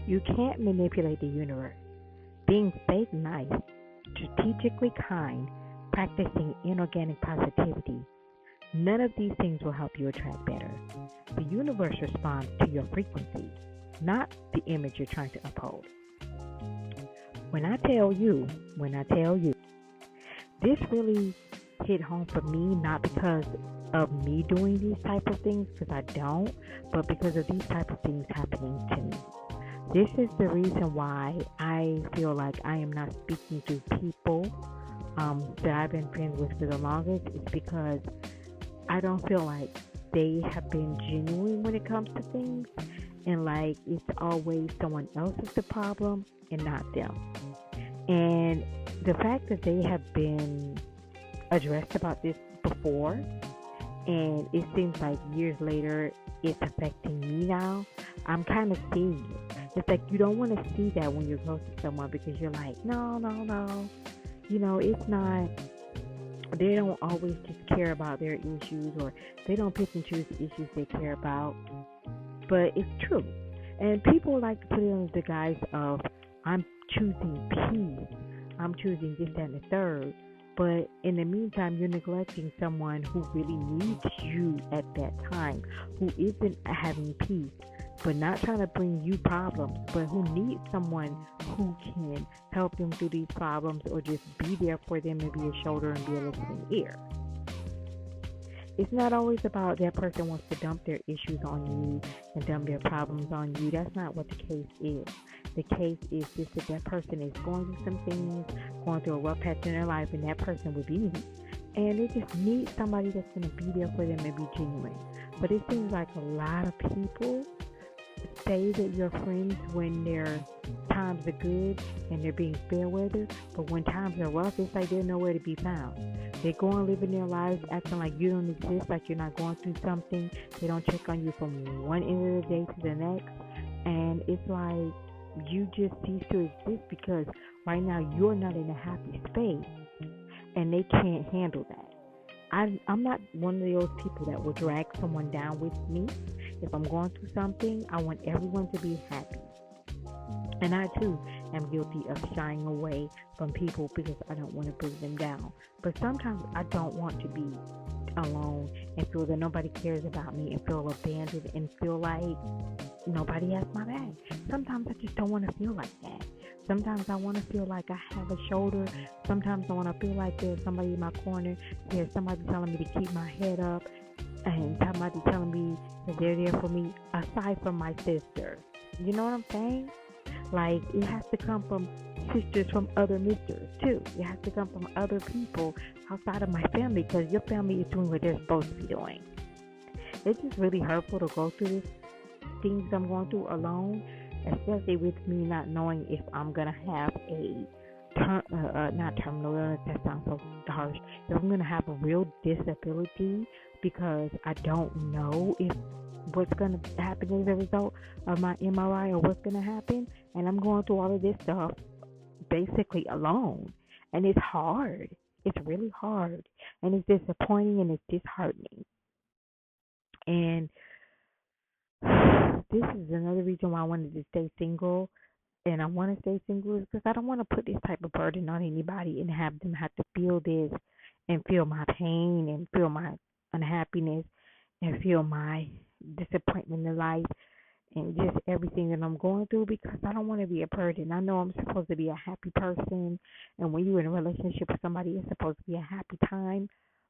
You can't manipulate the universe. Being fake nice, strategically kind, practicing inorganic positivity, none of these things will help you attract better. The universe responds to your frequency, not the image you're trying to uphold. When I tell you, this really hit home for me, not because of me doing these type of things, because I don't, but because of these type of things happening to me. This is the reason why I feel like I am not speaking to people that I've been friends with for the longest. It's because I don't feel like they have been genuine when it comes to things, and like it's always someone else's the problem and not them. And the fact that they have been addressed about this before, and it seems like years later it's affecting me now, I'm kind of seeing it. It's like you don't want to see that when you're close to someone, because you're like, no. It's not. They don't always just care about their issues, or they don't pick and choose the issues they care about. But it's true. And people like to put it under the guise of, I'm choosing peace. I'm choosing this, that, and the third. But in the meantime, you're neglecting someone who really needs you at that time, who isn't having peace, but not trying to bring you problems, but who needs someone who can help them through these problems, or just be there for them and be a shoulder and be a listening ear. It's not always about that person wants to dump their issues on you and dump their problems on you. That's not what the case is. The case is just that person is going through some things, going through a rough patch in their life, and that person would be me. And they just need somebody that's going to be there for them and be genuine. But it seems like a lot of people say that you're friends when their times are good and they're being fair weather, but when times are rough, it's like they're nowhere to be found. They go on living their lives acting like you don't exist, like you're not going through something. They don't check on you from one end of the day to the next, and it's like you just cease to exist because right now you're not in a happy space, and they can't handle that. I'm not one of those people that will drag someone down with me. If I'm going through something, I want everyone to be happy. And I too am guilty of shying away from people because I don't want to bring them down. But sometimes I don't want to be alone and feel that nobody cares about me and feel abandoned and feel like nobody has my back. Sometimes I just don't want to feel like that. Sometimes I want to feel like I have a shoulder. Sometimes I want to feel like there's somebody in my corner. There's somebody telling me to keep my head up, and somebody telling me that they're there for me aside from my sister. You know what I'm saying? Like, it has to come from sisters from other misters too. It has to come from other people outside of my family, because your family is doing what they're supposed to be doing. It's just really hurtful to go through these things I'm going through alone, especially with me not knowing if I'm going to have a not terminal illness, that sounds so harsh, if I'm going to have a real disability, because I don't know if what's going to happen as a result of my MRI or what's going to happen, and I'm going through all of this stuff basically alone, and it's hard. It's really hard, and it's disappointing, and it's disheartening. And this is another reason why I wanted to stay single, and I want to stay single is because I don't want to put this type of burden on anybody and have them have to feel this and feel my pain and feel my unhappiness and feel my disappointment in life and just everything that I'm going through, because I don't want to be a burden. I know I'm supposed to be a happy person, and when you're in a relationship with somebody, it's supposed to be a happy time.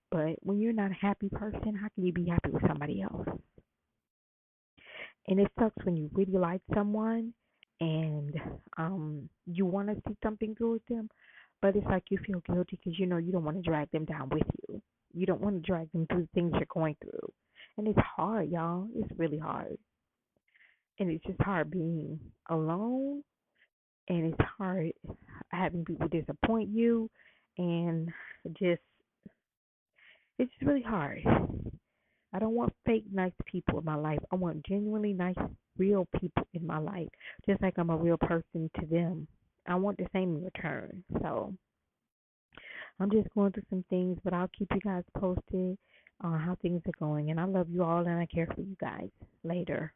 But when you're not a happy person, how can you be happy with somebody else? And it sucks when you really like someone and you want to see something good with them, but it's like you feel guilty because you don't want to drag them down with you. You don't want to drag them through the things you're going through. And it's hard, y'all. It's really hard. And it's just hard being alone, and it's hard having people disappoint you, and just it's just really hard. I don't want fake nice people in my life. I want genuinely nice, real people in my life, just like I'm a real person to them. I want the same in return. So I'm just going through some things, but I'll keep you guys posted on how things are going. And I love you all, and I care for you guys. Later.